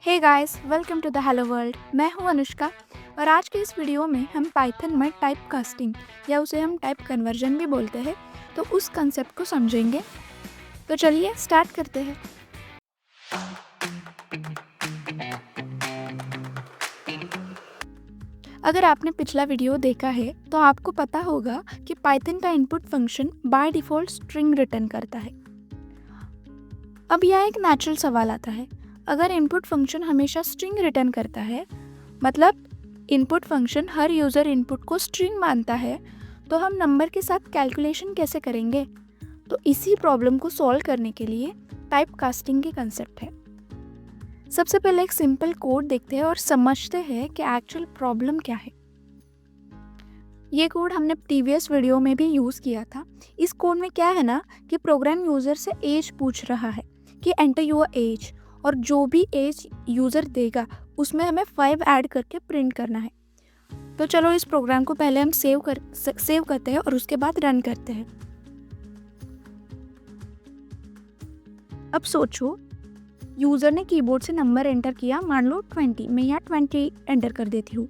Hey guys, welcome to the hello world. मैं हूं अनुष्का और आज के इस वीडियो में हम पाइथन में टाइप कास्टिंग या उसे हम टाइप कन्वर्जन भी बोलते हैं, तो उस कंसेप्ट को समझेंगे। तो चलिए स्टार्ट करते हैं। अगर आपने पिछला वीडियो देखा है तो आपको पता होगा कि पाइथन का input function by default string return करता है। अब यह एक नेचुरल सवाल आता है, अगर इनपुट फंक्शन हमेशा स्ट्रिंग रिटर्न करता है, मतलब इनपुट फंक्शन हर यूज़र इनपुट को स्ट्रिंग मानता है, तो हम नंबर के साथ कैलकुलेशन कैसे करेंगे? तो इसी प्रॉब्लम को सॉल्व करने के लिए टाइप कास्टिंग की कंसेप्ट है। सबसे पहले एक सिंपल कोड देखते हैं और समझते हैं कि एक्चुअल प्रॉब्लम क्या है। ये कोड हमने प्रीवियस वीडियो में भी यूज़ किया था। इस कोड में क्या है ना कि प्रोग्राम यूज़र से एज पूछ रहा है कि एंटर योर एज, और जो भी एज यूज़र देगा उसमें हमें 5 ऐड करके प्रिंट करना है। तो चलो इस प्रोग्राम को पहले हम सेव करते हैं और उसके बाद रन करते हैं। अब सोचो, यूज़र ने कीबोर्ड से नंबर एंटर किया, मान लो 20, मैं यहाँ 20 एंटर कर देती हूँ।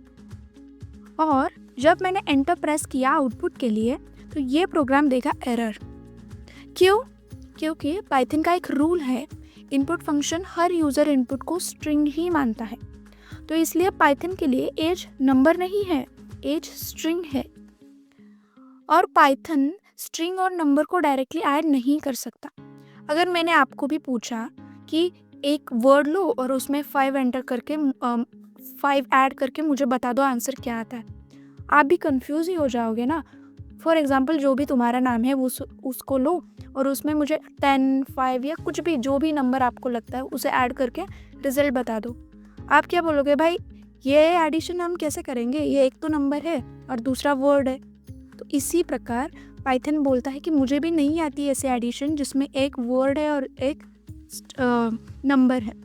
और जब मैंने एंटर प्रेस किया आउटपुट के लिए, तो ये प्रोग्राम देगा एरर। क्यों? क्योंकि पाइथन का एक रूल है, इनपुट फंक्शन हर यूज़र इनपुट को स्ट्रिंग ही मानता है। तो इसलिए पाइथन के लिए एज नंबर नहीं है, एज स्ट्रिंग है। और पाइथन स्ट्रिंग और नंबर को डायरेक्टली ऐड नहीं कर सकता। अगर मैंने आपको भी पूछा कि एक वर्ड लो और उसमें 5 एंटर करके 5 ऐड करके मुझे बता दो आंसर क्या आता है, आप भी कंफ्यूज ही हो जाओगे ना। फॉर एग्जाम्पल, जो भी तुम्हारा नाम है उसको लो और उसमें मुझे 10, 5 या कुछ भी जो भी नंबर आपको लगता है उसे ऐड करके रिजल्ट बता दो। आप क्या बोलोगे, भाई ये एडिशन हम कैसे करेंगे, ये एक तो नंबर है और दूसरा वर्ड है। तो इसी प्रकार पाइथन बोलता है कि मुझे भी नहीं आती ऐसे एडिशन जिसमें एक वर्ड है और एक नंबर है।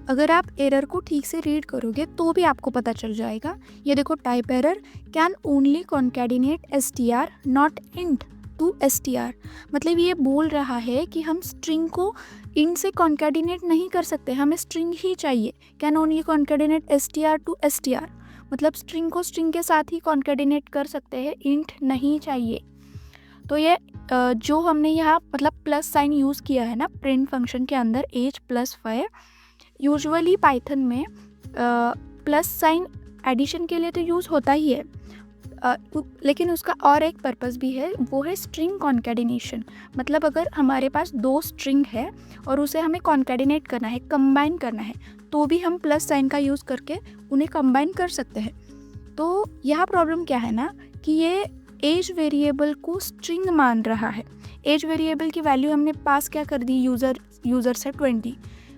अगर आप एरर को ठीक से रीड करोगे तो भी आपको पता चल जाएगा। ये देखो, type error can only concatenate str not int to str। मतलब ये बोल रहा है कि हम स्ट्रिंग को int से कॉन्कैटिनेट नहीं कर सकते, हमें स्ट्रिंग ही चाहिए। Can only concatenate str to str, मतलब स्ट्रिंग को स्ट्रिंग के साथ ही कॉन्कैटिनेट कर सकते हैं, int नहीं चाहिए। तो ये जो हमने यहाँ मतलब प्लस साइन यूज़ किया है ना प्रिंट फंक्शन के अंदर, एज +5, यूजुअली पाइथन में प्लस साइन एडिशन के लिए तो यूज़ होता ही है, लेकिन उसका और एक पर्पस भी है, वो है स्ट्रिंग कॉन्कैटिनेशन। मतलब अगर हमारे पास 2 स्ट्रिंग है और उसे हमें कॉन्कैटिनेट करना है, कंबाइन करना है, तो भी हम प्लस साइन का यूज़ करके उन्हें कंबाइन कर सकते हैं। तो यह प्रॉब्लम क्या है ना कि ये एज वेरिएबल को स्ट्रिंग मान रहा है। एज वेरिएबल की वैल्यू हमने पास क्या कर दी, यूज़र से 20,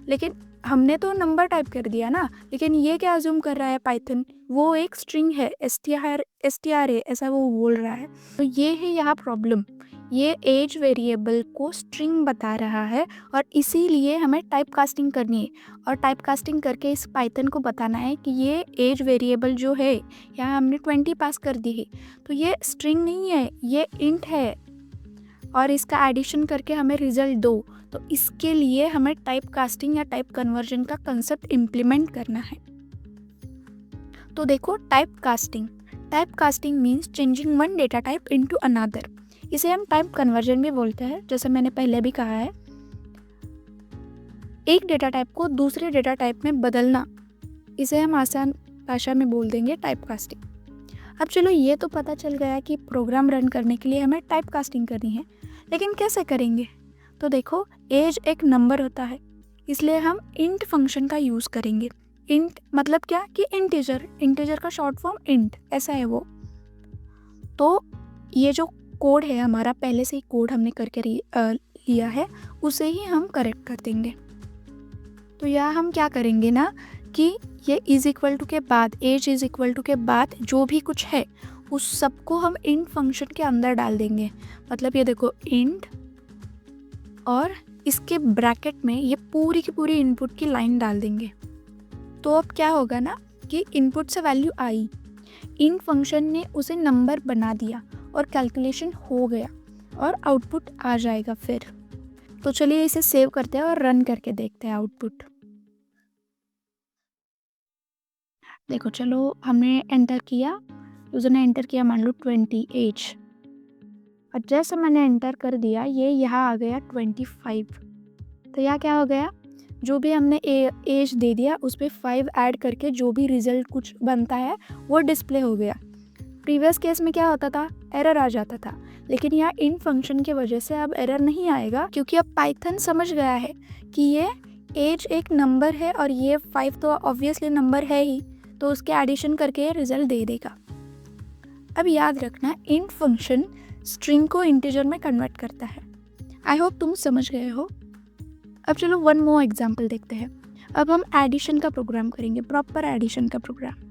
लेकिन हमने तो नंबर टाइप कर दिया ना। लेकिन ये क्या अज्यूम कर रहा है पाइथन, वो एक स्ट्रिंग है, str है, ऐसा वो बोल रहा है। तो ये है यहाँ प्रॉब्लम, ये एज वेरिएबल को स्ट्रिंग बता रहा है और इसीलिए हमें टाइप कास्टिंग करनी है। और टाइप कास्टिंग करके इस पाइथन को बताना है कि ये एज वेरिएबल जो है, यहाँ हमने 20 पास कर दी है, तो ये स्ट्रिंग नहीं है, ये इंट है, और इसका एडिशन करके हमें रिजल्ट दो। तो इसके लिए हमें टाइप कास्टिंग या टाइप कन्वर्जन का कंसेप्ट इम्प्लीमेंट करना है। तो देखो, type casting means changing one data type into another. इसे हम टाइप कन्वर्जन भी बोलते हैं, जैसे मैंने पहले भी कहा है। एक डेटा टाइप को दूसरे डेटा टाइप में बदलना, इसे हम आसान भाषा में बोल देंगे टाइप कास्टिंग। अब चलो, ये तो पता चल गया कि प्रोग्राम रन करने के लिए हमें टाइप कास्टिंग करनी है, लेकिन कैसे करेंगे? तो देखो, एज एक नंबर होता है, इसलिए हम इंट फंक्शन का यूज़ करेंगे। इंट मतलब क्या कि इंटीजर का शॉर्ट फॉर्म इंट, ऐसा है वो। तो ये जो कोड है हमारा, पहले से ही कोड हमने करके लिया है, उसे ही हम करेक्ट कर देंगे। तो यहाँ हम क्या करेंगे ना कि ये इज इक्वल टू के बाद, एज इज इक्वल टू के बाद जो भी कुछ है उस सबको हम इंट फंक्शन के अंदर डाल देंगे। मतलब ये देखो, इंट, और इसके ब्रैकेट में ये पूरी की पूरी इनपुट की लाइन डाल देंगे। तो अब क्या होगा ना कि इनपुट से वैल्यू आई, इंट फंक्शन ने उसे नंबर बना दिया और कैलकुलेशन हो गया और आउटपुट आ जाएगा फिर। तो चलिए इसे सेव करते हैं और रन करके देखते हैं आउटपुट। देखो चलो हमने एंटर किया, यूज़र ने एंटर किया मान लो 20 एज, और जैसे मैंने एंटर कर दिया ये यहाँ आ गया 25। तो यहाँ क्या हो गया, जो भी हमने एज दे दिया उस पर 5 ऐड करके जो भी रिजल्ट कुछ बनता है वो डिस्प्ले हो गया। प्रीवियस केस में क्या होता था, एरर आ जाता था, लेकिन यहाँ इन फंक्शन की वजह से अब एरर नहीं आएगा, क्योंकि अब पाइथन समझ गया है कि ये एज एक नंबर है और ये 5 तो ऑब्वियसली नंबर है ही, तो उसके एडिशन करके ये रिजल्ट दे देगा। अब याद रखना इन फंक्शन स्ट्रिंग को इंटीजर में कन्वर्ट करता है। आई होप तुम समझ गए हो। अब चलो वन मोर एग्जाम्पल देखते हैं। अब हम एडिशन का प्रोग्राम करेंगे, प्रॉपर एडिशन का प्रोग्राम।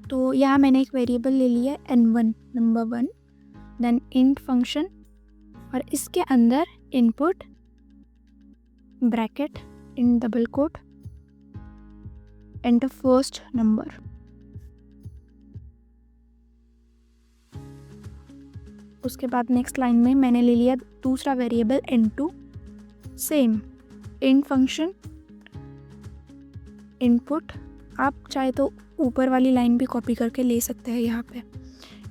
तो यहाँ मैंने एक वेरिएबल ले लिया n1 number 1, then int function, और इसके अंदर input bracket in double quote enter first number. उसके बाद नेक्स्ट लाइन में मैंने ले लिया दूसरा variable n2, same int function input, आप चाहे तो ऊपर वाली लाइन भी कॉपी करके ले सकते हैं। यहाँ पे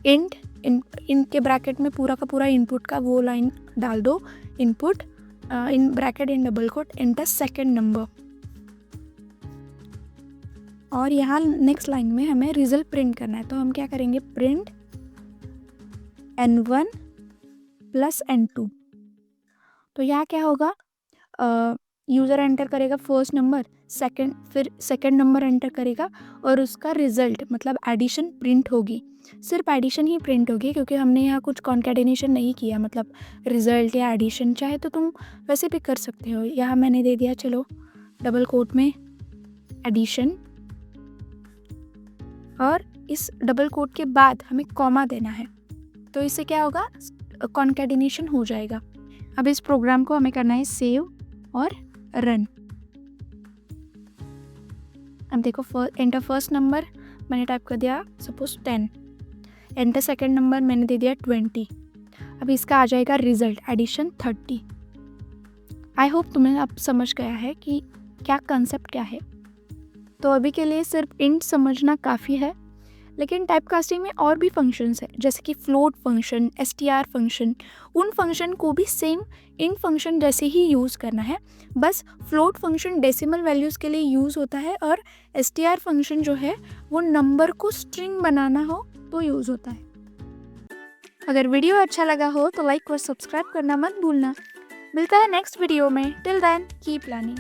इंट के ब्रैकेट में पूरा का पूरा इनपुट का वो लाइन डाल दो, input in bracket in double quote enter second number. और यहाँ नेक्स्ट लाइन में हमें रिजल्ट प्रिंट करना है, तो हम क्या करेंगे, प्रिंट n1 प्लस n2। तो यहाँ क्या होगा, यूज़र एंटर करेगा फर्स्ट नंबर, फिर सेकंड नंबर एंटर करेगा और उसका रिजल्ट मतलब एडिशन प्रिंट होगी। सिर्फ एडिशन ही प्रिंट होगी, क्योंकि हमने यहाँ कुछ कॉन्केटिनेशन नहीं किया, मतलब रिजल्ट या एडिशन चाहे तो तुम वैसे भी कर सकते हो। यहाँ मैंने दे दिया चलो डबल कोट में एडिशन, और इस डबल कोट के बाद हमें कॉमा देना है, तो इससे क्या होगा, कॉन्केटिनेशन हो जाएगा। अब इस प्रोग्राम को हमें करना है सेव और रन। अब देखो एंटर फर्स्ट नंबर मैंने टाइप कर दिया सपोज 10, एंटर सेकंड नंबर मैंने दे दिया 20। अब इसका आ जाएगा रिजल्ट एडिशन 30। आई होप तुम्हें अब समझ गया है कि क्या कंसेप्ट क्या है। तो अभी के लिए सिर्फ इंट समझना काफ़ी है, लेकिन टाइपकास्टिंग में और भी फंक्शंस है, जैसे कि फ्लोट फंक्शन, str फंक्शन। उन फंक्शन को भी सेम इंट फंक्शन जैसे ही यूज़ करना है, बस फ्लोट फंक्शन डेसिमल वैल्यूज़ के लिए यूज़ होता है और str फंक्शन जो है वो नंबर को स्ट्रिंग बनाना हो तो यूज़ होता है। अगर वीडियो अच्छा लगा हो तो लाइक और सब्सक्राइब करना मत भूलना। मिलता है नेक्स्ट वीडियो में। Till then keep learning.